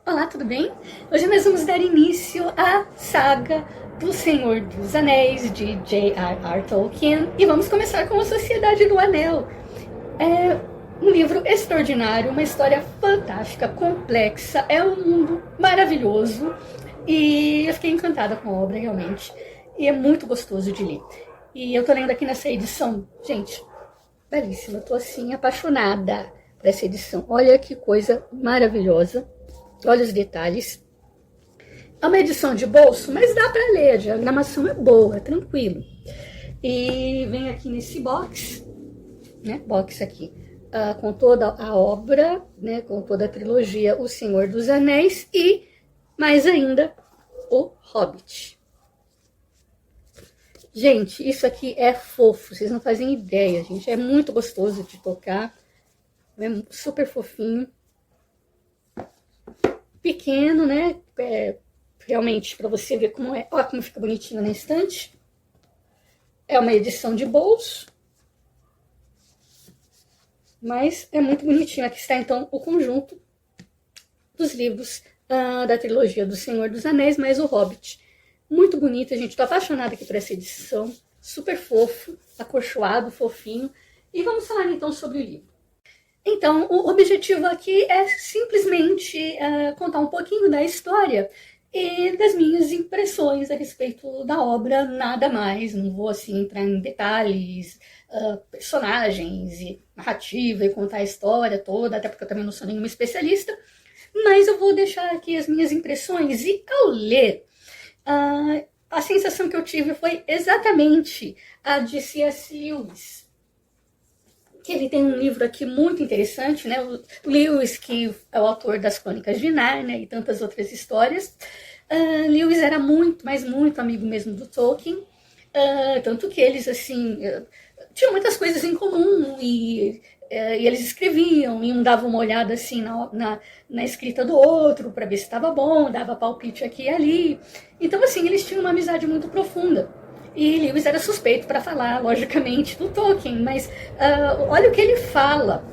Olá, tudo bem? Hoje nós vamos dar início à saga do Senhor dos Anéis, de J.R.R. Tolkien, e vamos começar com a Sociedade do Anel. É um livro extraordinário, uma história fantástica, complexa, é um mundo maravilhoso, e eu fiquei encantada com a obra, realmente, e é muito gostoso de ler. E eu tô lendo aqui nessa edição, gente, belíssima, eu tô assim, apaixonada por essa edição. Olha que coisa maravilhosa. Olha os detalhes. É uma edição de bolso, mas dá para ler. A diagramação é boa, é tranquilo. E vem aqui nesse box, né? Box aqui, com toda a obra, né? Com toda a trilogia O Senhor dos Anéis e, mais ainda, O Hobbit. Gente, isso aqui é fofo, vocês não fazem ideia, gente. É muito gostoso de tocar, é super fofinho. Pequeno, né? Realmente, para você ver como é. Olha como fica bonitinho na estante. É uma edição de bolso. Mas é muito bonitinho. Aqui está, então, o conjunto dos livros da trilogia do Senhor dos Anéis, mais o Hobbit. Muito bonita, gente. Tô apaixonada aqui por essa edição. Super fofo, acolchoado, fofinho. E vamos falar, então, sobre o livro. Então, o objetivo aqui é simplesmente contar um pouquinho da história e das minhas impressões a respeito da obra, nada mais. Não vou assim entrar em detalhes, personagens e narrativa e contar a história toda, até porque eu também não sou nenhuma especialista, mas eu vou deixar aqui as minhas impressões e ao ler, a sensação que eu tive foi exatamente a de C.S. Lewis. Que ele tem um livro aqui muito interessante, né? O Lewis, que é o autor das Crônicas de Nárnia e tantas outras histórias. Lewis era muito, mas muito amigo mesmo do Tolkien, tanto que eles, assim, tinham muitas coisas em comum e eles escreviam e um dava uma olhada, assim, na escrita do outro para ver se estava bom, dava palpite aqui e ali. Então, assim, eles tinham uma amizade muito profunda. E Lewis era suspeito para falar, logicamente, do Tolkien, mas olha o que ele fala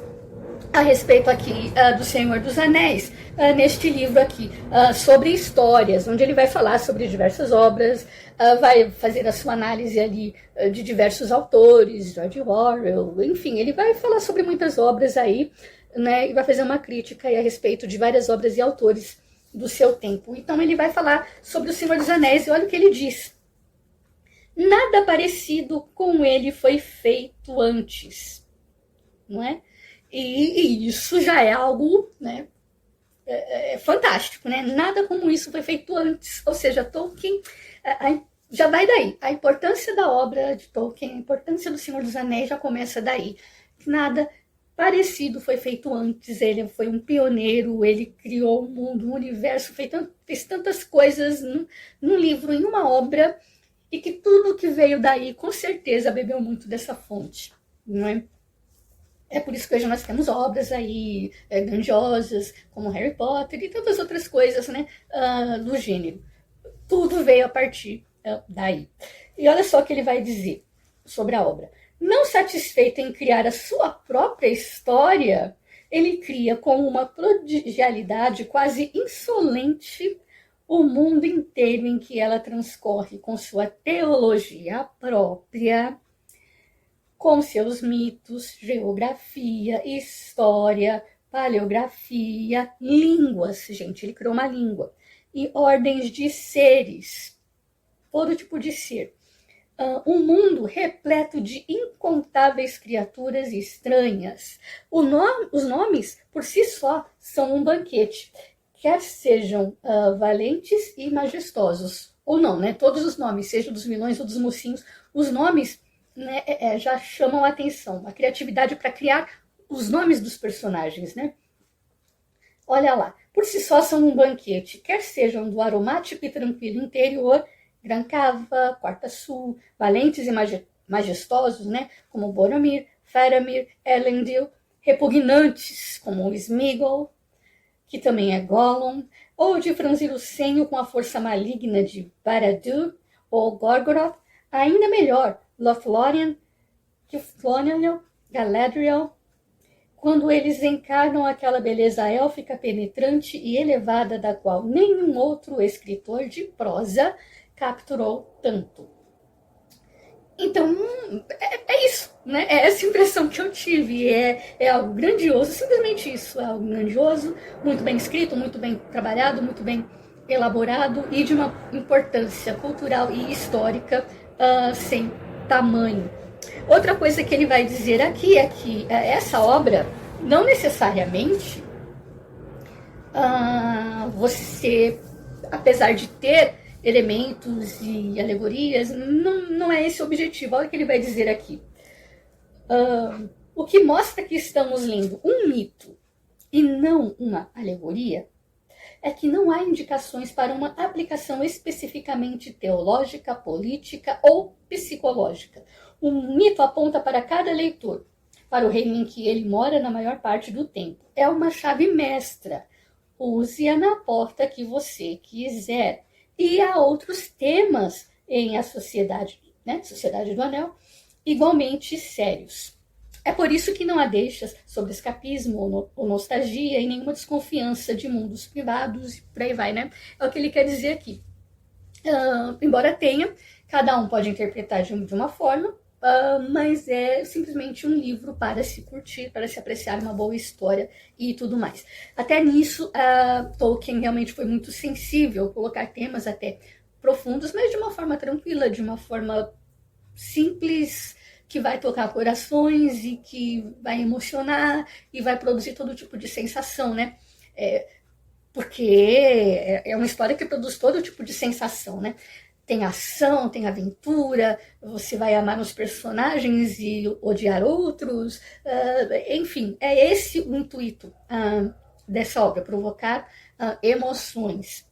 a respeito aqui do Senhor dos Anéis, neste livro aqui, sobre histórias, onde ele vai falar sobre diversas obras, vai fazer a sua análise ali de diversos autores, George Orwell, enfim, ele vai falar sobre muitas obras aí, né, e vai fazer uma crítica aí a respeito de várias obras e autores do seu tempo. Então ele vai falar sobre o Senhor dos Anéis e olha o que ele diz. Nada parecido com ele foi feito antes, não é? E isso já é algo, né, fantástico, né? Nada como isso foi feito antes. Ou seja, Tolkien já vai daí. A importância da obra de Tolkien, a importância do Senhor dos Anéis já começa daí. Nada parecido foi feito antes. Ele foi um pioneiro, ele criou um mundo, um universo, fez tantas coisas num livro, em uma obra, e que tudo que veio daí, com certeza, bebeu muito dessa fonte, não é? É por isso que hoje nós temos obras aí grandiosas, como Harry Potter e tantas outras coisas, né, do gênero. Tudo veio a partir daí. E olha só o que ele vai dizer sobre a obra. Não satisfeito em criar a sua própria história, ele cria com uma prodigialidade quase insolente o mundo inteiro em que ela transcorre com sua teologia própria, com seus mitos, geografia, história, paleografia, línguas, gente, ele criou uma língua, e ordens de seres, todo tipo de ser. Um mundo repleto de incontáveis criaturas estranhas. Os nomes, por si só, são um banquete. Quer sejam valentes e majestosos, ou não, né? Todos os nomes, seja dos vilões ou dos mocinhos, os nomes, né, já chamam a atenção. A criatividade para criar os nomes dos personagens, né? Olha lá, por si só são um banquete, quer sejam do aromático e tranquilo interior, Grancava, Quarta Sul, valentes e majestosos, né, como Boromir, Faramir, Elendil, repugnantes, como o Sméagol, que também é Gollum, ou de franzir o senho com a força maligna de Barad-dûr ou Gorgoroth, ainda melhor, Lothlórien, Gilfroniel, Galadriel, quando eles encarnam aquela beleza élfica penetrante e elevada da qual nenhum outro escritor de prosa capturou tanto. Então, é isso, né? É essa impressão que eu tive. É algo grandioso, simplesmente isso. É algo grandioso, muito bem escrito, muito bem trabalhado, muito bem elaborado e de uma importância cultural e histórica sem tamanho. Outra coisa que ele vai dizer aqui é que essa obra, não necessariamente, você, apesar de ter elementos e alegorias, não é esse o objetivo. Olha o que ele vai dizer aqui. O que mostra que estamos lendo um mito e não uma alegoria é que não há indicações para uma aplicação especificamente teológica, política ou psicológica. O mito aponta para cada leitor, para o reino em que ele mora na maior parte do tempo. É uma chave mestra. Use-a na porta que você quiser. E há outros temas em A Sociedade, né? Sociedade do Anel, igualmente sérios. É por isso que não há deixas sobre escapismo ou nostalgia e nenhuma desconfiança de mundos privados e por aí vai, né? É o que ele quer dizer aqui. Embora tenha, cada um pode interpretar de uma forma, mas é simplesmente um livro para se curtir, para se apreciar uma boa história e tudo mais. Até nisso, Tolkien realmente foi muito sensível, colocar temas até profundos, mas de uma forma tranquila, de uma forma simples, que vai tocar corações e que vai emocionar e vai produzir todo tipo de sensação, né? Porque é uma história que produz todo tipo de sensação, né? Tem ação, tem aventura, você vai amar uns personagens e odiar outros, enfim, é esse o intuito dessa obra, provocar emoções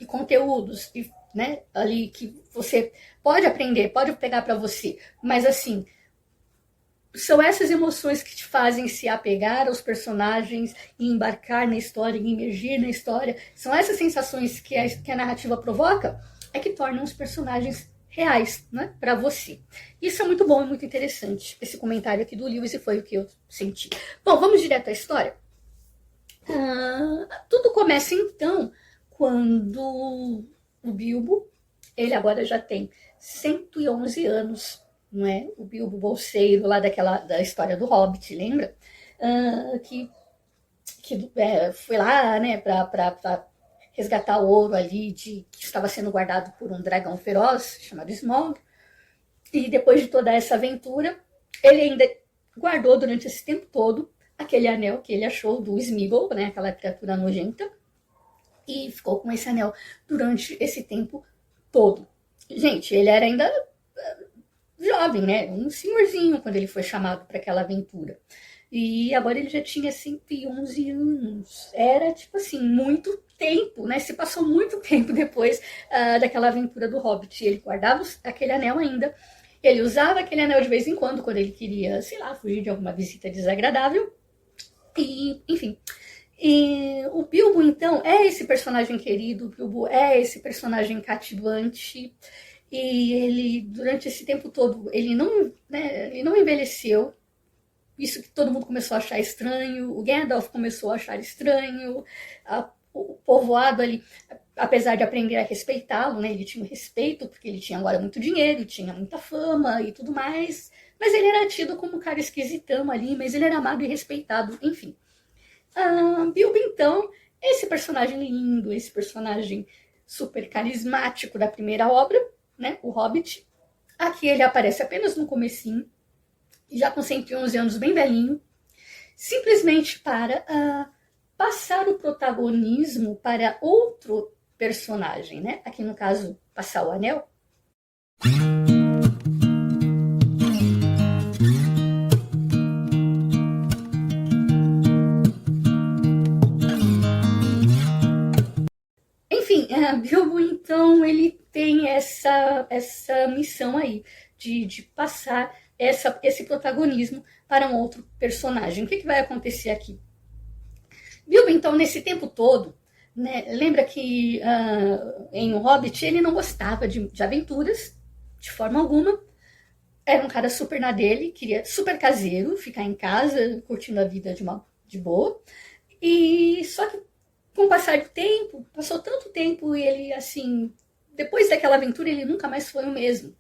e conteúdos, né, ali que você pode aprender, pode pegar para você, mas assim, são essas emoções que te fazem se apegar aos personagens e embarcar na história, e emergir na história, são essas sensações que a narrativa provoca, é que tornam os personagens reais, né, para você. Isso é muito bom e muito interessante, esse comentário aqui do Lewis, e foi o que eu senti. Bom, vamos direto à história? Tudo começa então quando o Bilbo, ele agora já tem 111 anos, não é? O Bilbo bolseiro lá da história do Hobbit, lembra? Que foi lá, né, para resgatar o ouro ali que estava sendo guardado por um dragão feroz chamado Smaug. E depois de toda essa aventura, ele ainda guardou durante esse tempo todo aquele anel que ele achou do Smeagol, né, aquela criatura nojenta, e ficou com esse anel durante esse tempo todo. Gente, ele era ainda jovem, né, um senhorzinho quando ele foi chamado para aquela aventura. E agora ele já tinha 111 anos. Era, tipo assim, muito tempo, né? Se passou muito tempo depois daquela aventura do Hobbit. Ele guardava aquele anel ainda. Ele usava aquele anel de vez em quando ele queria, sei lá, fugir de alguma visita desagradável. E, enfim. E o Bilbo, então, é esse personagem querido. O Bilbo é esse personagem cativante. E ele, durante esse tempo todo, ele não envelheceu. Isso que todo mundo começou a achar estranho, o Gandalf começou a achar estranho, o povoado ali, apesar de aprender a respeitá-lo, né, ele tinha um respeito, porque ele tinha agora muito dinheiro, tinha muita fama e tudo mais, mas ele era tido como um cara esquisitão ali, mas ele era amado e respeitado, enfim. Bilbo, então, esse personagem lindo, esse personagem super carismático da primeira obra, né, o Hobbit, aqui ele aparece apenas no comecinho, já com 111 anos, bem velhinho, simplesmente para passar o protagonismo para outro personagem, né? Aqui no caso, passar o anel. Enfim, Bilbo, então, ele tem essa missão aí de passar esse protagonismo para um outro personagem. O que vai acontecer aqui? Bilbo, então, nesse tempo todo, né, lembra que em O Hobbit ele não gostava de aventuras, de forma alguma, era um cara super na dele, queria super caseiro, ficar em casa, curtindo a vida de boa. E só que com o passar do tempo, passou tanto tempo e ele, assim, depois daquela aventura, ele nunca mais foi o mesmo.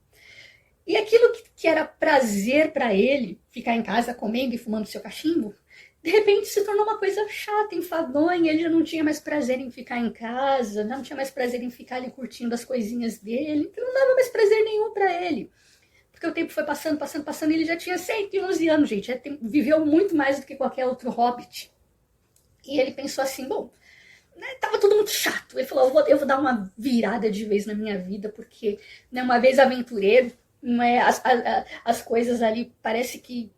E aquilo que era prazer para ele, ficar em casa comendo e fumando seu cachimbo, de repente se tornou uma coisa chata, enfadonha. Ele já não tinha mais prazer em ficar em casa, não tinha mais prazer em ficar ali curtindo as coisinhas dele, então não dava mais prazer nenhum para ele. Porque o tempo foi passando, passando, passando, e ele já tinha 111 anos, gente, viveu muito mais do que qualquer outro hobbit. E ele pensou assim, bom, né, tava tudo muito chato. Ele falou, eu vou dar uma virada de vez na minha vida, porque né, uma vez aventureiro, né, as coisas ali parece que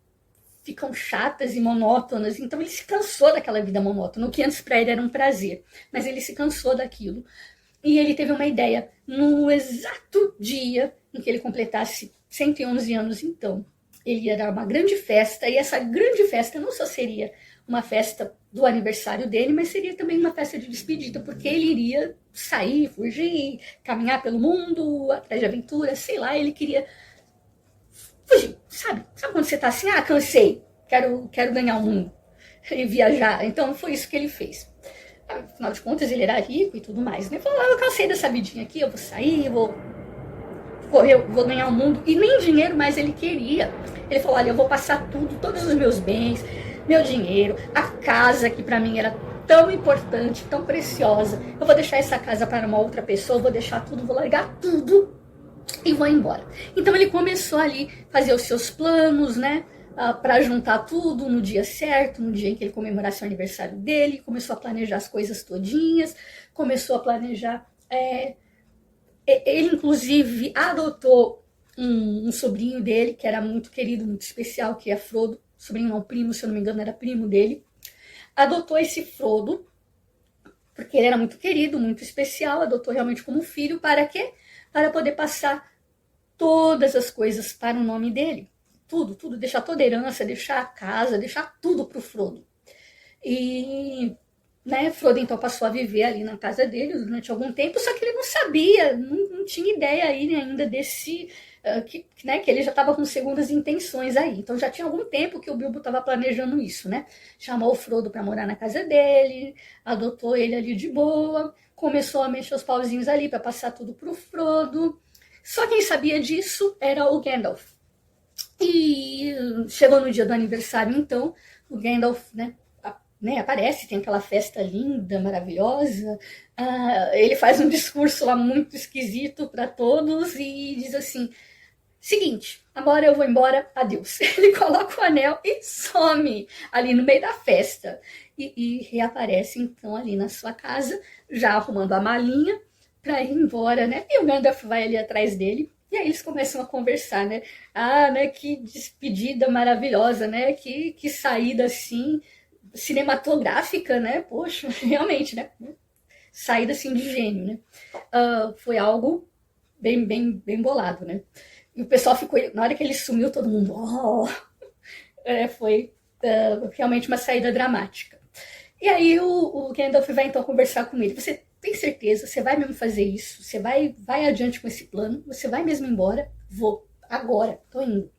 ficam chatas e monótonas. Então ele se cansou daquela vida monótona, o que antes para ele era um prazer. Mas ele se cansou daquilo. E ele teve uma ideia, no exato dia em que ele completasse 111 anos, então, ele ia dar uma grande festa, e essa grande festa não só seria uma festa do aniversário dele, mas seria também uma festa de despedida, porque ele iria sair, fugir, caminhar pelo mundo, atrás de aventuras, sei lá, ele queria fugir, sabe? Sabe quando você tá assim, cansei, quero ganhar o mundo e viajar? Então foi isso que ele fez. Afinal de contas, ele era rico e tudo mais, né? Ele falou, eu cansei dessa vidinha aqui, eu vou sair, vou correr, vou ganhar o mundo. E nem dinheiro mais ele queria. Ele falou, olha, eu vou passar tudo, todos os meus bens, meu dinheiro, a casa que pra mim era tão importante, tão preciosa. Eu vou deixar essa casa para uma outra pessoa, vou deixar tudo, vou largar tudo e vou embora. Então ele começou ali a fazer os seus planos, né? Para juntar tudo no dia certo, no dia em que ele comemorasse o aniversário dele, começou a planejar as coisas todinhas, começou a planejar... ele, inclusive, adotou um sobrinho dele, que era muito querido, muito especial, que é Frodo, sobrinho não, primo, se eu não me engano, era primo dele. Adotou esse Frodo, porque ele era muito querido, muito especial, adotou realmente como filho, para quê? Para poder passar todas as coisas para o nome dele. Tudo, deixar toda a herança, deixar a casa, deixar tudo para o Frodo. E né, Frodo então passou a viver ali na casa dele durante algum tempo, só que ele não sabia, não tinha ideia aí ainda desse, que ele já estava com segundas intenções aí. Então já tinha algum tempo que o Bilbo estava planejando isso, né? Chamou o Frodo para morar na casa dele, adotou ele ali de boa, começou a mexer os pauzinhos ali para passar tudo pro Frodo. Só quem sabia disso era o Gandalf. E chegou no dia do aniversário, então, o Gandalf, né, aparece, tem aquela festa linda, maravilhosa. Ele faz um discurso lá muito esquisito para todos e diz assim: seguinte, agora eu vou embora, adeus. Ele coloca o anel e some ali no meio da festa. E reaparece então ali na sua casa, já arrumando a malinha para ir embora, né? E o Gandalf vai ali atrás dele. E aí eles começam a conversar, né? Né, que despedida maravilhosa, né? Que saída assim, cinematográfica, né? Poxa, realmente, né? Saída assim de gênio, né? Foi algo bem bolado, né? E o pessoal ficou, na hora que ele sumiu, todo mundo, foi realmente uma saída dramática. E aí o Gandalf vai então conversar com ele. Você tem certeza? Você vai mesmo fazer isso? Você vai adiante com esse plano? Você vai mesmo embora? Vou. Agora. Tô indo.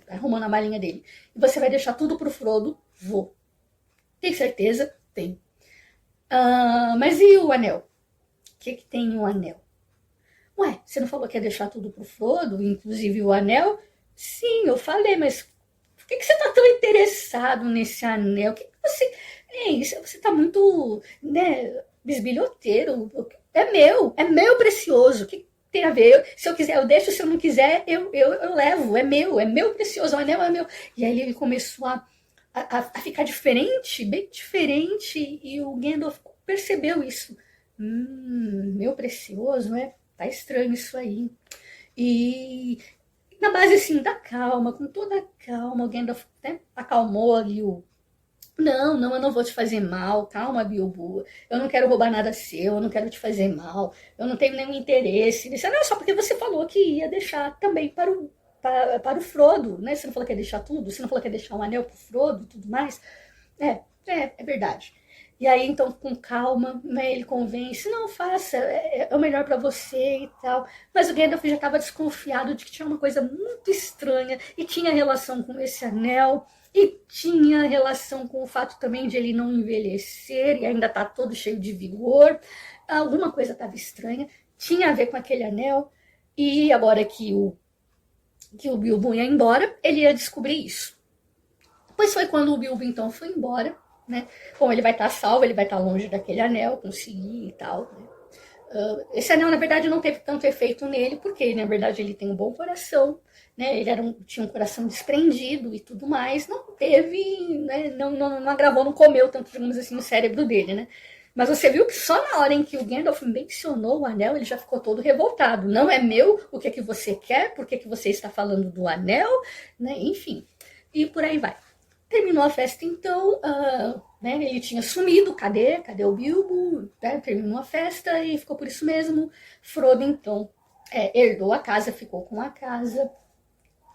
Arrumando a malinha dele. E você vai deixar tudo pro Frodo? Vou. Tem certeza? Tem. Mas e o anel? O que tem o anel? Ué, você não falou que ia deixar tudo pro Frodo, inclusive o anel? Sim, eu falei, mas por que você tá tão interessado nesse anel? O que você... você tá muito, né, bisbilhoteiro. É meu precioso. O que tem a ver? Se eu quiser, eu deixo. Se eu não quiser, eu levo. É meu precioso. O anel é meu. E aí ele começou a ficar diferente, bem diferente. E o Gandalf percebeu isso. Meu precioso, tá estranho isso aí. E na base assim da calma, com toda a calma, o Gandalf, né, acalmou ali o... Não, eu não vou te fazer mal, calma, Bilbo, eu não quero roubar nada seu, eu não quero te fazer mal, eu não tenho nenhum interesse. Ele disse, não, só porque você falou que ia deixar também para o Frodo, né? Você não falou que ia deixar tudo? Você não falou que ia deixar um anel pro Frodo e tudo mais? É verdade. E aí, então, com calma, né, ele convence, não, faça, é o melhor para você e tal. Mas o Gandalf já estava desconfiado de que tinha uma coisa muito estranha e tinha relação com esse anel e tinha relação com o fato também de ele não envelhecer e ainda tá todo cheio de vigor. Alguma coisa estava estranha, tinha a ver com aquele anel. E agora que o Bilbo ia embora, ele ia descobrir isso. Pois foi quando o Bilbo então foi embora, né? Bom, ele vai estar salvo, ele vai estar longe daquele anel, conseguir e tal, né? Esse anel, na verdade, não teve tanto efeito nele, porque, na verdade, ele tem um bom coração, né? Ele tinha um coração desprendido e tudo mais. Não teve, né? Não agravou, não comeu tanto, digamos assim, o cérebro dele, né? Mas você viu que só na hora em que o Gandalf mencionou o anel, ele já ficou todo revoltado. Não é meu, o que é que você quer? Por que que você está falando do anel? Né? Enfim, e por aí vai. Terminou a festa então, né, ele tinha sumido, cadê o Bilbo? Né, terminou a festa e ficou por isso mesmo. Frodo então herdou a casa, ficou com a casa.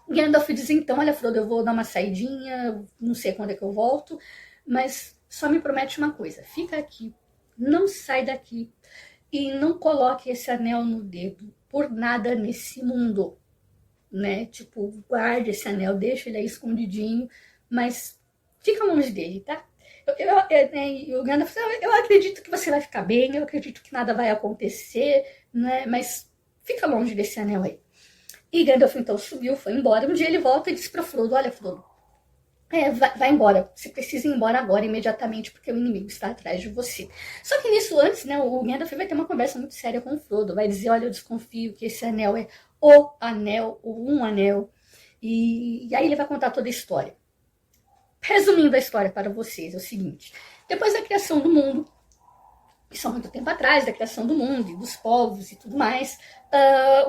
Gandalf diz então, olha Frodo, eu vou dar uma saidinha, não sei quando é que eu volto, mas só me promete uma coisa, fica aqui, não sai daqui e não coloque esse anel no dedo por nada nesse mundo, né? Tipo, guarde esse anel, deixa ele aí escondidinho, mas fica longe dele, tá? O Gandalf falou, eu acredito que você vai ficar bem, eu acredito que nada vai acontecer, né? Mas fica longe desse anel aí. E Gandalf então subiu, foi embora. Um dia ele volta e diz pra Frodo, olha Frodo, vai embora, você precisa ir embora agora, imediatamente, porque o inimigo está atrás de você. Só que nisso antes, né, o Gandalf vai ter uma conversa muito séria com o Frodo, vai dizer, olha, eu desconfio que esse anel é o anel, ou um anel, e aí ele vai contar toda a história. Resumindo a história para vocês, é o seguinte, depois da criação do mundo, isso há muito tempo atrás, da criação do mundo e dos povos e tudo mais,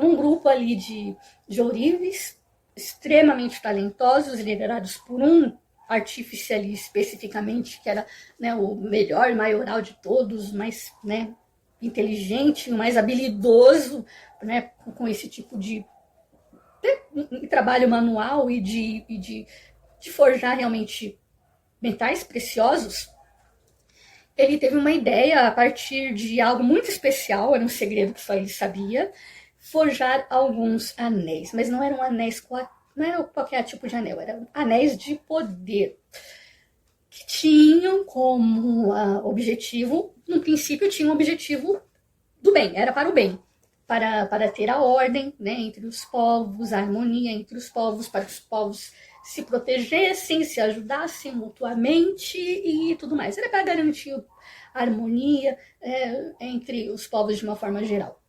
um grupo ali de ourives, extremamente talentosos, liderados por um artífice ali especificamente, que era, né, o melhor maioral de todos, mais, né, inteligente, o mais habilidoso, né, com esse tipo de trabalho manual e de forjar realmente metais preciosos. Ele teve uma ideia a partir de algo muito especial, era um segredo que só ele sabia, forjar alguns anéis, mas não eram anéis, não era qualquer tipo de anel, eram anéis de poder, que tinham como objetivo, no princípio tinha um objetivo do bem, era para o bem, para ter a ordem, né, entre os povos, a harmonia entre os povos, para que os povos se protegessem, se ajudassem mutuamente e tudo mais. Era para garantir a harmonia entre os povos de uma forma geral.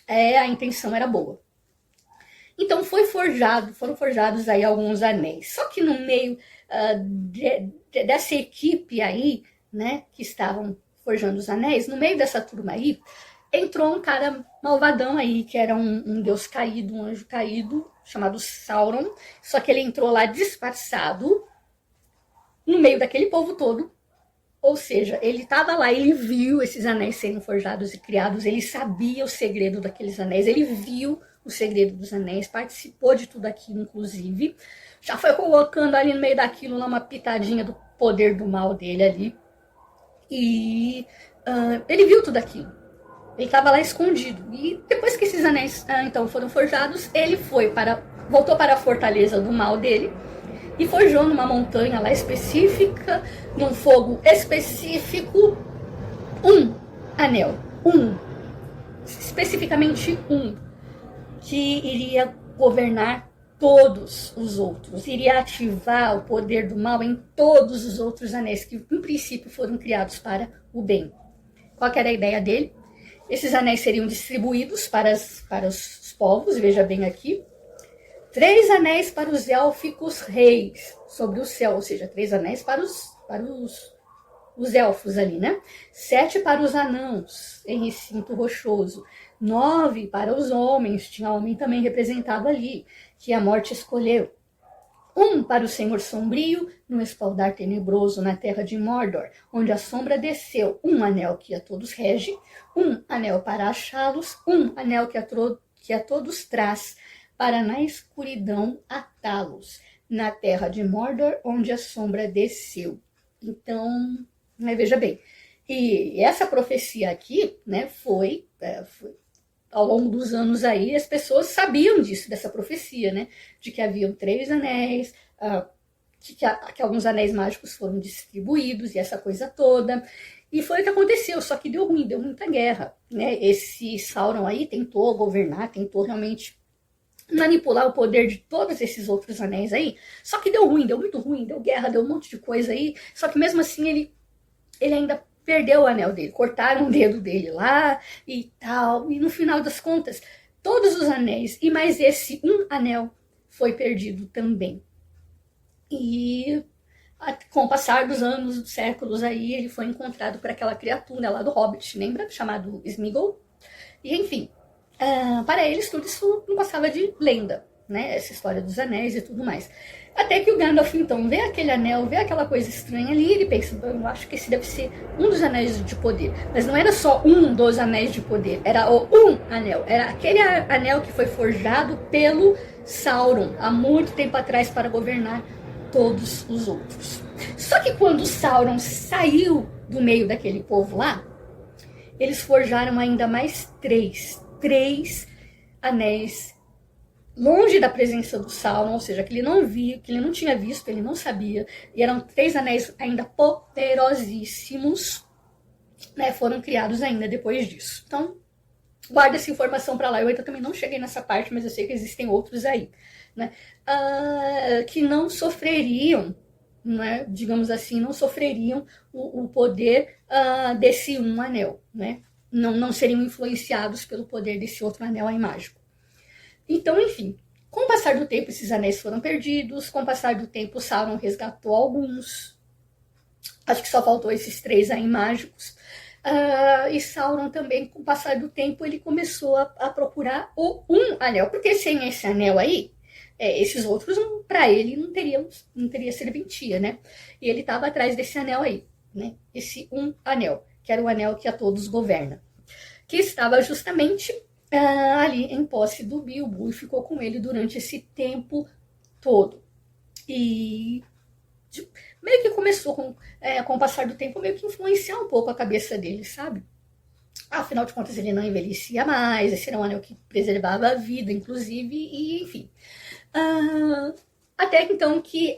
A intenção era boa. Então foram forjados aí alguns anéis. Só que no meio dessa equipe aí, né, que estavam forjando os anéis, no meio dessa turma aí, entrou um cara malvadão aí, que era um deus caído, um anjo caído, chamado Sauron. Só que ele entrou lá disfarçado, no meio daquele povo todo. Ou seja, ele estava lá, ele viu esses anéis serem forjados e criados, ele sabia o segredo daqueles anéis, ele viu o segredo dos anéis, participou de tudo aquilo, inclusive. Já foi colocando ali no meio daquilo lá uma pitadinha do poder do mal dele ali. E ele viu tudo aquilo. Ele estava lá escondido. E depois que esses anéis então foram forjados, ele voltou para a fortaleza do mal dele e forjou numa montanha lá específica, num fogo específico, um anel. Especificamente um, que iria governar todos os outros, iria ativar o poder do mal em todos os outros anéis, que em princípio foram criados para o bem. Qual que era a ideia dele? Esses anéis seriam distribuídos para os povos, veja bem aqui. 3 anéis para os élficos reis sobre o céu, ou seja, 3 anéis para os elfos ali, né? 7 para os anãos em recinto rochoso. 9 para os homens, tinha homem também representado ali, que a morte escolheu. 1 para o Senhor Sombrio, no espaldar tenebroso na terra de Mordor, onde a sombra desceu, 1 anel que a todos rege, 1 anel para achá-los, 1 anel que a todos traz, para na escuridão atá-los, na terra de Mordor, onde a sombra desceu. Então, veja bem, E essa profecia aqui, né, foi ao longo dos anos aí, as pessoas sabiam disso, dessa profecia, né, de que haviam 3 anéis, que alguns anéis mágicos foram distribuídos e essa coisa toda. E foi o que aconteceu, só que deu ruim, deu muita guerra, né? Esse Sauron aí tentou governar, tentou realmente manipular o poder de todos esses outros anéis aí, só que deu ruim, deu muito ruim, deu guerra, deu um monte de coisa aí, só que mesmo assim ele ainda perdeu o anel dele, cortaram o dedo dele lá e tal, e no final das contas, todos os anéis e mais esse um anel foi perdido também. E com o passar dos anos, dos séculos aí, ele foi encontrado por aquela criatura lá do Hobbit, lembra? Chamado Sméagol. E enfim, para eles tudo isso não passava de lenda, né? Essa história dos anéis e tudo mais. Até que o Gandalf, então, vê aquele anel, vê aquela coisa estranha ali, e ele pensa, eu acho que esse deve ser um dos anéis de poder. Mas não era só um dos anéis de poder, era o um anel. Era aquele anel que foi forjado pelo Sauron há muito tempo atrás para governar todos os outros. Só que quando Sauron saiu do meio daquele povo lá, eles forjaram ainda mais três anéis longe da presença do Sauron, ou seja, que ele não via, que ele não tinha visto, ele não sabia, e eram 3 anéis ainda poderosíssimos, né, foram criados ainda depois disso. Então, guarda essa informação para lá. Eu ainda também não cheguei nessa parte, mas eu sei que existem outros aí, né, que não sofreriam, né, digamos assim, não sofreriam o poder desse um anel, né, não seriam influenciados pelo poder desse outro anel aí mágico. Então, enfim, com o passar do tempo, esses anéis foram perdidos. Com o passar do tempo, Sauron resgatou alguns. Acho que só faltou esses 3 aí mágicos. E Sauron também, com o passar do tempo, ele começou a procurar o um anel. Porque sem esse anel aí, esses outros, para ele, não teria serventia, né? E ele estava atrás desse anel aí, né? Esse um anel, que era o anel que a todos governa. Que estava justamente ali em posse do Bilbo e ficou com ele durante esse tempo todo. E meio que começou com o passar do tempo, meio que influenciar um pouco a cabeça dele, sabe? Afinal de contas, ele não envelhecia mais, esse era um anel que preservava a vida, inclusive, e enfim. Até então que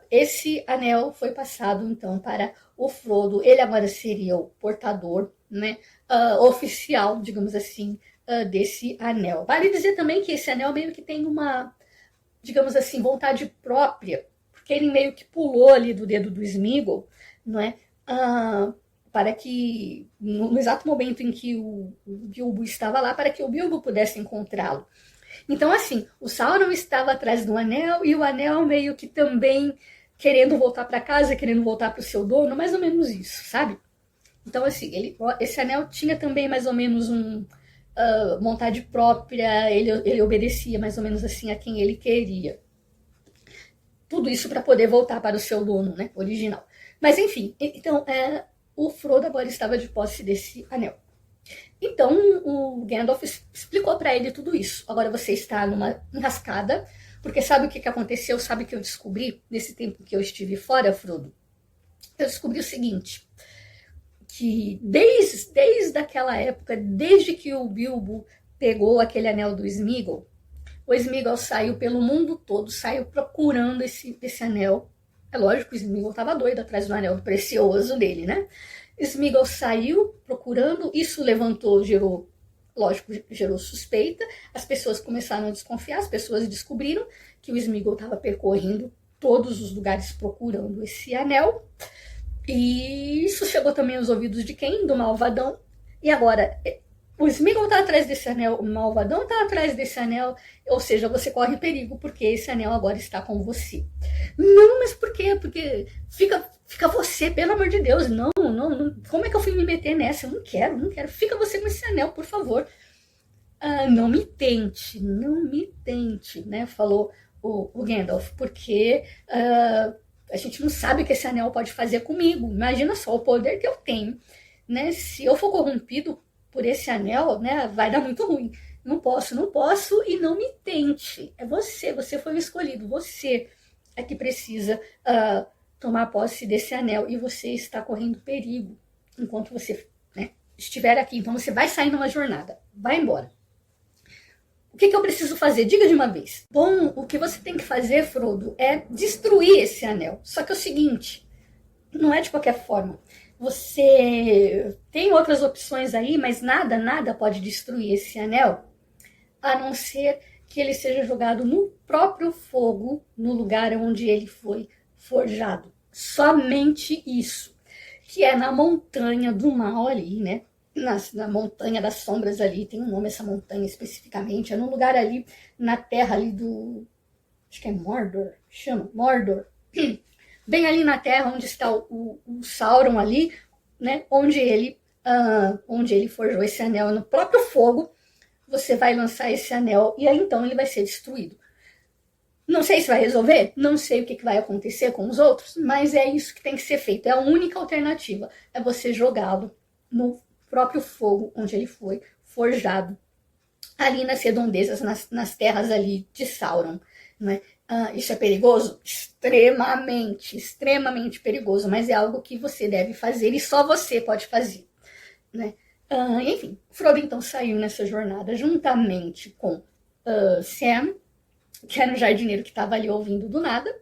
esse anel foi passado então para o Frodo. Ele agora seria o portador, né, oficial, digamos assim, desse anel. Vale dizer também que esse anel meio que tem uma, digamos assim, vontade própria, porque ele meio que pulou ali do dedo do Sméagol, não é? Para que, no exato momento em que o Bilbo estava lá, para que o Bilbo pudesse encontrá-lo. Então, assim, o Sauron estava atrás do anel e o anel meio que também querendo voltar para casa, querendo voltar para o seu dono, mais ou menos isso, sabe? Então, assim, esse anel tinha também mais ou menos vontade própria, ele obedecia mais ou menos assim a quem ele queria. Tudo isso para poder voltar para o seu dono, né, original. Mas, enfim, então, o Frodo agora estava de posse desse anel. Então o Gandalf explicou para ele tudo isso. Agora você está numa enrascada, porque sabe o que aconteceu? Sabe o que eu descobri nesse tempo que eu estive fora, Frodo? Eu descobri o seguinte, que desde aquela época, desde que o Bilbo pegou aquele anel do Sméagol, o Sméagol saiu pelo mundo todo, saiu procurando esse anel. É lógico que o Sméagol estava doido atrás do anel precioso dele, né? Sméagol saiu procurando, isso gerou suspeita, as pessoas começaram a desconfiar, as pessoas descobriram que o Sméagol estava percorrendo todos os lugares procurando esse anel, e isso chegou também aos ouvidos de quem? Do Malvadão. E agora, o Sméagol está atrás desse anel, o Malvadão está atrás desse anel, ou seja, você corre perigo, porque esse anel agora está com você. Não, mas por quê? Porque fica você, pelo amor de Deus, não, como é que eu fui me meter nessa? Eu não quero, fica você com esse anel, por favor. Não me tente, né, falou o Gandalf, porque a gente não sabe o que esse anel pode fazer comigo, imagina só o poder que eu tenho, né, se eu for corrompido por esse anel, né, vai dar muito ruim. Não posso e não me tente. É você foi o escolhido, você é que precisa tomar posse desse anel e você está correndo perigo. enquanto você, né, estiver aqui. Então você vai sair numa jornada, vai embora. O que eu preciso fazer? Diga de uma vez. Bom, o que você tem que fazer, Frodo, é destruir esse anel. Só que é o seguinte, não é de qualquer forma. Você tem outras opções aí, mas nada pode destruir esse anel, a não ser que ele seja jogado no próprio fogo, no lugar onde ele foi forjado. Somente isso, que é na montanha do mal ali, né? Na montanha das sombras ali, tem um nome essa montanha especificamente, é num lugar ali, na terra ali do, acho que é Mordor, chama Mordor, bem ali na terra onde está o Sauron ali, né, onde ele forjou esse anel no próprio fogo, você vai lançar esse anel e aí então ele vai ser destruído. Não sei se vai resolver, não sei o que vai acontecer com os outros, mas é isso que tem que ser feito, é a única alternativa, é você jogá-lo no próprio fogo onde ele foi forjado, ali nas redondezas, nas terras ali de Sauron, né? Isso é perigoso? Extremamente perigoso, mas é algo que você deve fazer e só você pode fazer, né? Enfim, Frodo então saiu nessa jornada juntamente com Sam, que era um jardineiro que estava ali ouvindo do nada.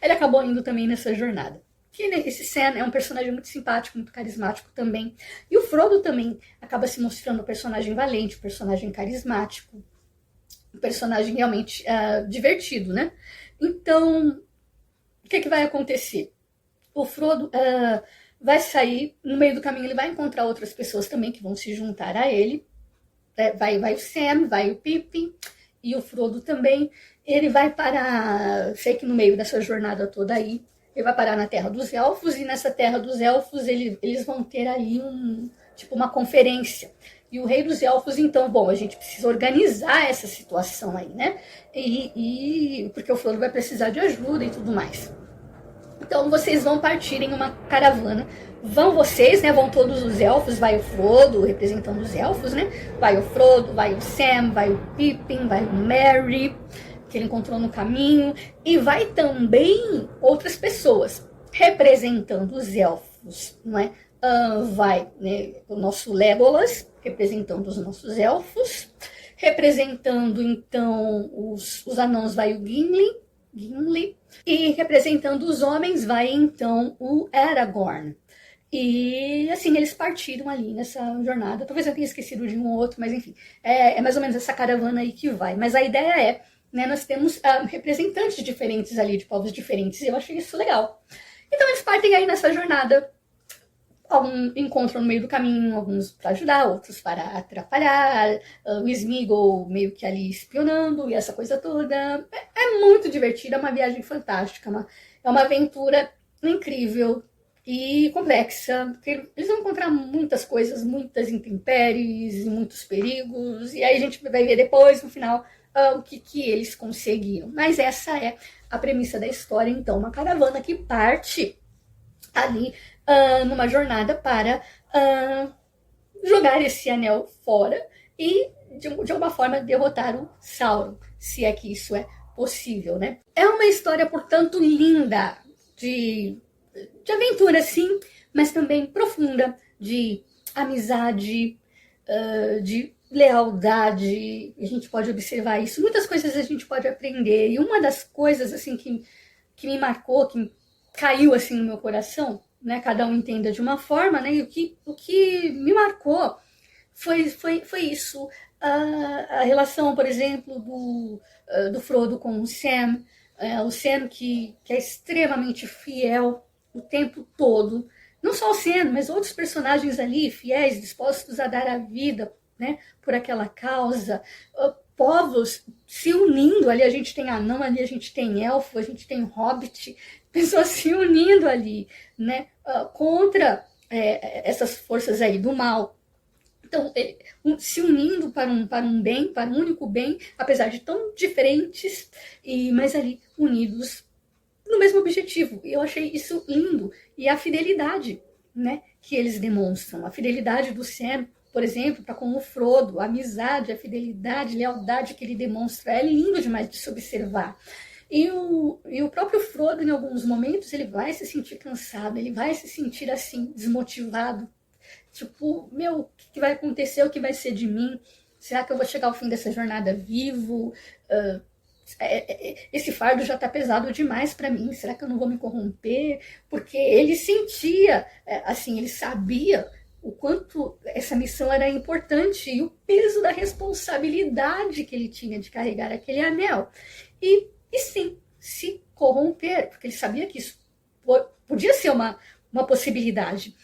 Ele acabou indo também nessa jornada. Que, né, esse Sam é um personagem muito simpático, muito carismático também. E o Frodo também acaba se mostrando um personagem valente, um personagem carismático, um personagem realmente divertido, né? Então, o que vai acontecer? O Frodo vai sair, no meio do caminho ele vai encontrar outras pessoas também que vão se juntar a ele. Vai o Sam, vai o Pippin e o Frodo também. Ele vai parar, sei que no meio dessa jornada toda aí, ele vai parar na Terra dos Elfos, e nessa Terra dos Elfos eles vão ter ali uma conferência. E o Rei dos Elfos, então, bom, a gente precisa organizar essa situação aí, né? Porque o Frodo vai precisar de ajuda e tudo mais. Então vocês vão partir em uma caravana. Vão vocês, né? Vão todos os elfos, vai o Frodo representando os elfos, né? Vai o Frodo, vai o Sam, vai o Pippin, vai o Merry, que ele encontrou no caminho, e vai também outras pessoas representando os elfos, não é? Vai, né, o nosso Legolas representando os nossos elfos, representando então os anãos vai o Gimli, e representando os homens vai então o Aragorn. E assim, eles partiram ali nessa jornada. Talvez eu tenha esquecido de um ou outro, mas enfim, é mais ou menos essa caravana aí que vai. Mas a ideia é, né, nós temos representantes diferentes ali, de povos diferentes, e eu achei isso legal. Então eles partem aí nessa jornada. Alguns encontram no meio do caminho, alguns para ajudar, outros para atrapalhar, o Sméagol meio que ali espionando e essa coisa toda. É muito divertido, é uma viagem fantástica, é uma aventura incrível e complexa. Eles vão encontrar muitas coisas, muitas intempéries, muitos perigos, e aí a gente vai ver depois, no final, o que eles conseguiram. Mas essa é a premissa da história, então, uma caravana que parte ali numa jornada para jogar esse anel fora e, de alguma forma, derrotar o Sauron, se é que isso é possível, né? É uma história, portanto, linda, de aventura, sim, mas também profunda, de amizade, de lealdade. A gente pode observar isso. Muitas coisas a gente pode aprender. E uma das coisas assim que me marcou, que caiu assim no meu coração, né? Cada um entenda de uma forma, né? E o que me marcou foi isso. A relação, por exemplo, do Frodo com o Sam. O Sam que é extremamente fiel o tempo todo. Não só o Sam, mas outros personagens ali, fiéis, dispostos a dar a vida, né, por aquela causa. Povos se unindo, ali a gente tem anão, ali a gente tem elfo, a gente tem hobbit, pessoas se unindo ali, né, contra essas forças aí do mal. Então, se unindo para um bem, para um único bem, apesar de tão diferentes, mas ali unidos no mesmo objetivo. E eu achei isso lindo. E a fidelidade, né, que eles demonstram, a fidelidade do Sam, por exemplo, para com o Frodo, a amizade, a fidelidade, a lealdade que ele demonstra, é lindo demais de se observar. E o próprio Frodo, em alguns momentos, ele vai se sentir cansado, ele vai se sentir assim, desmotivado, Tipo, meu, o que vai acontecer? O que vai ser de mim? Será que eu vou chegar ao fim dessa jornada vivo? Uh, esse fardo já está pesado demais para mim. Será que eu não vou me corromper? Porque ele sentia, assim, ele sabia o quanto essa missão era importante e o peso da responsabilidade que ele tinha de carregar aquele anel. E sim, se corromper, porque ele sabia que isso podia ser uma possibilidade.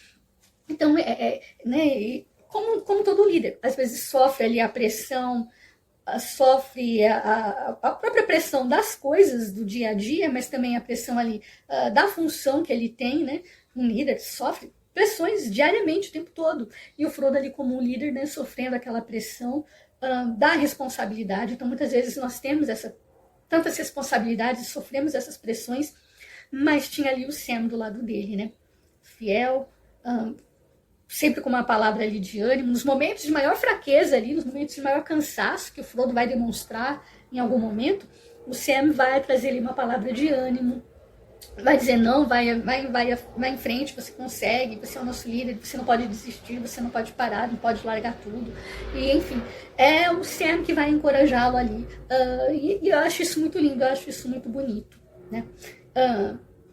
Então, né, como todo líder, às vezes sofre ali a pressão, sofre a própria pressão das coisas do dia a dia, mas também a pressão ali da função que ele tem, né? Um líder sofre pressões diariamente, o tempo todo. E o Frodo ali como um líder, né, sofrendo aquela pressão da responsabilidade. Então, muitas vezes nós temos tantas responsabilidades, sofremos essas pressões, mas tinha ali o Sam do lado dele, né? Fiel, sempre com uma palavra ali de ânimo, nos momentos de maior fraqueza ali, nos momentos de maior cansaço que o Frodo vai demonstrar em algum momento, o Sam vai trazer ali uma palavra de ânimo, vai dizer não, vai em frente, você consegue, você é o nosso líder, você não pode desistir, você não pode parar, não pode largar tudo. E enfim, é o Sam que vai encorajá-lo ali. E eu acho isso muito lindo, eu acho isso muito bonito, né?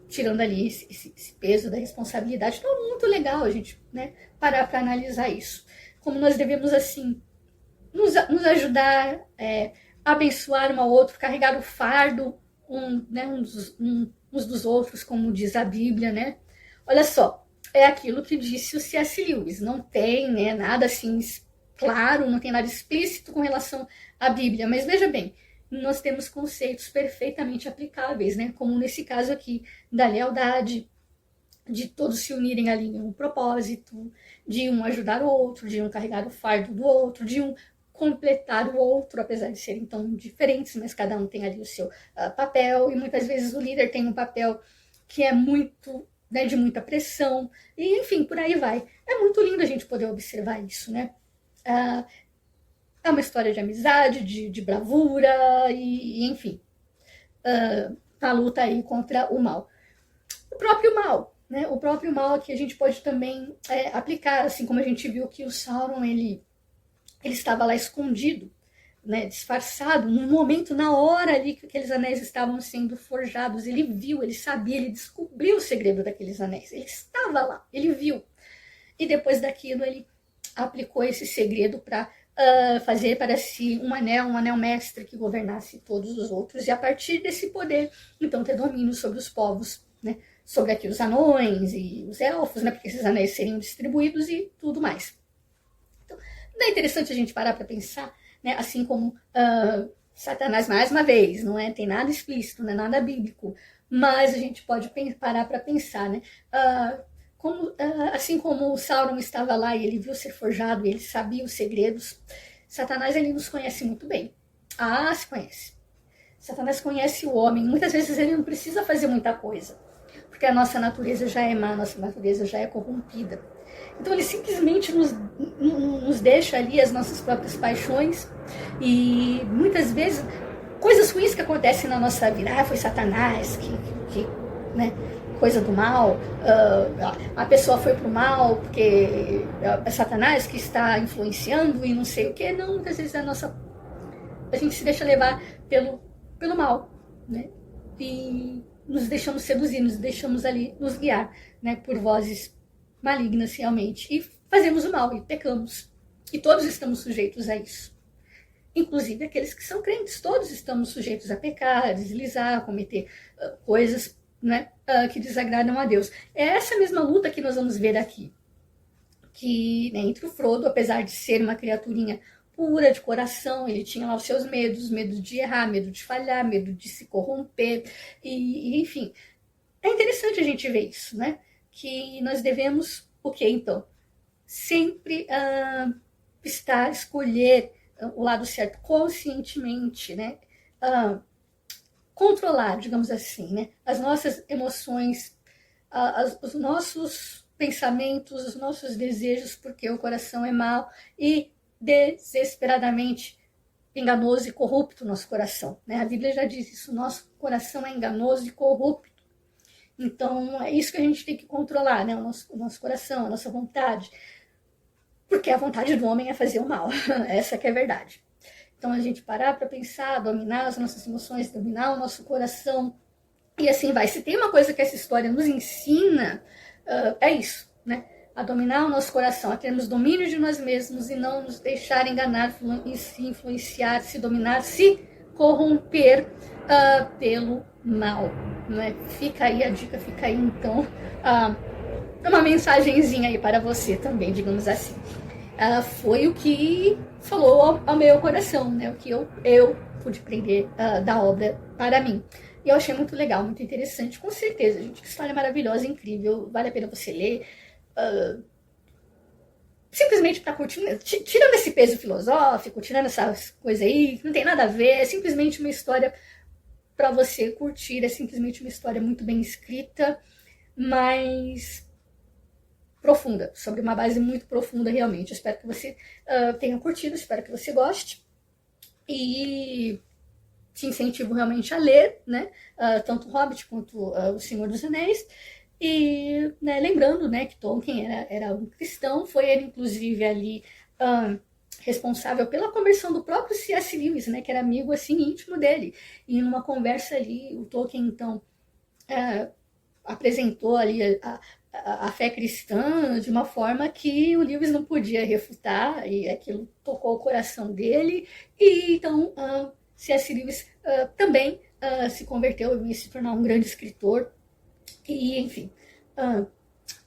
Tirando ali esse peso da responsabilidade. Então é muito legal a gente, né, parar para analisar isso. Como nós devemos, assim, nos ajudar, abençoar um ao outro, carregar o fardo uns dos outros, como diz a Bíblia, né? Olha só, é aquilo que disse o C.S. Lewis. Não tem, né, nada assim claro, não tem nada explícito com relação à Bíblia. Mas veja bem, nós temos conceitos perfeitamente aplicáveis, né? Como nesse caso aqui, da lealdade, de todos se unirem ali em um propósito, de um ajudar o outro, de um carregar o fardo do outro, de um completar o outro, apesar de serem tão diferentes, mas cada um tem ali o seu papel, e muitas vezes o líder tem um papel que é muito, né, de muita pressão, e enfim, por aí vai. É muito lindo a gente poder observar isso, né? É uma história de amizade, de bravura, e enfim, a luta aí contra o mal. O próprio mal, né? O próprio mal que a gente pode também aplicar, assim como a gente viu que o Sauron, ele estava lá escondido, né, disfarçado, no momento, na hora ali que aqueles anéis estavam sendo forjados, ele viu, ele sabia, ele descobriu o segredo daqueles anéis, ele estava lá, ele viu. E depois daquilo ele aplicou esse segredo para fazer para si um anel mestre que governasse todos os outros, e a partir desse poder, então, ter domínio sobre os povos, né, sobre aqui os anões e os elfos, né, porque esses anéis seriam distribuídos e tudo mais. Então, não é interessante a gente parar para pensar, né, assim como Satanás, mais uma vez, não tem nada explícito, não é nada bíblico, mas a gente pode parar para pensar, né, assim como o Sauron estava lá e ele viu ser forjado, e ele sabia os segredos, Satanás, ele nos conhece muito bem. Se conhece. Satanás conhece o homem, muitas vezes ele não precisa fazer muita coisa, porque a nossa natureza já é má, a nossa natureza já é corrompida. Então ele simplesmente nos deixa ali as nossas próprias paixões, e muitas vezes coisas ruins que acontecem na nossa vida, foi Satanás que né, coisa do mal, a pessoa foi pro mal porque é Satanás que está influenciando e não sei o que. Não, muitas vezes a gente se deixa levar pelo mal, né? E nos deixamos seduzir, nos deixamos ali nos guiar, né, por vozes malignas realmente, e fazemos o mal e pecamos, e todos estamos sujeitos a isso, inclusive aqueles que são crentes. Todos estamos sujeitos a pecar, a deslizar, a cometer coisas, né, que desagradam a Deus. É essa mesma luta que nós vamos ver aqui, que, né, entre o Frodo, apesar de ser uma criaturinha pura de coração, ele tinha lá os seus medos, medo de errar, medo de falhar, medo de se corromper, e enfim, é interessante a gente ver isso, né? Que nós devemos, o que então? Sempre escolher o lado certo conscientemente, né? Controlar, digamos assim, né? As nossas emoções, os nossos pensamentos, os nossos desejos, porque o coração é mau e desesperadamente enganoso e corrupto, nosso coração, né? A Bíblia já diz isso, nosso coração é enganoso e corrupto. Então, é isso que a gente tem que controlar, né? O nosso coração, a nossa vontade. porque a vontade do homem é fazer o mal, essa que é a verdade. Então a gente parar para pensar, dominar as nossas emoções, dominar o nosso coração, e assim vai. Se tem uma coisa que essa história nos ensina, é isso, né? A dominar o nosso coração, a termos domínio de nós mesmos e não nos deixar enganar e se influenciar, se dominar, se corromper pelo mal, né? Fica aí a dica, fica aí então uma mensagenzinha aí para você também, digamos assim. Foi o que falou ao meu coração, né? O que eu pude aprender da obra para mim. E eu achei muito legal, muito interessante, com certeza, gente. Que história maravilhosa, incrível, vale a pena você ler. Simplesmente para curtir, tirando esse peso filosófico, tirando essas coisas aí, que não tem nada a ver, é simplesmente uma história para você curtir, é simplesmente uma história muito bem escrita, mas profunda, sobre uma base muito profunda realmente. Eu espero que você tenha curtido, espero que você goste e te incentivo realmente a ler, né, tanto o Hobbit quanto o Senhor dos Anéis. E né, lembrando, né, que Tolkien era um cristão, foi ele inclusive ali responsável pela conversão do próprio C.S. Lewis, né, que era amigo assim íntimo dele. E numa conversa ali, o Tolkien então apresentou ali a fé cristã de uma forma que o Lewis não podia refutar, e aquilo tocou o coração dele, e então C.S. Lewis também se converteu e se tornou um grande escritor, e enfim,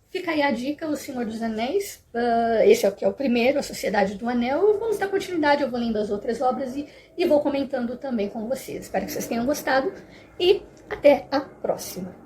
fica aí a dica, O Senhor dos Anéis, esse é o primeiro, A Sociedade do Anel. Vamos dar continuidade, eu vou lendo as outras obras e vou comentando também com vocês. Espero que vocês tenham gostado, e até a próxima.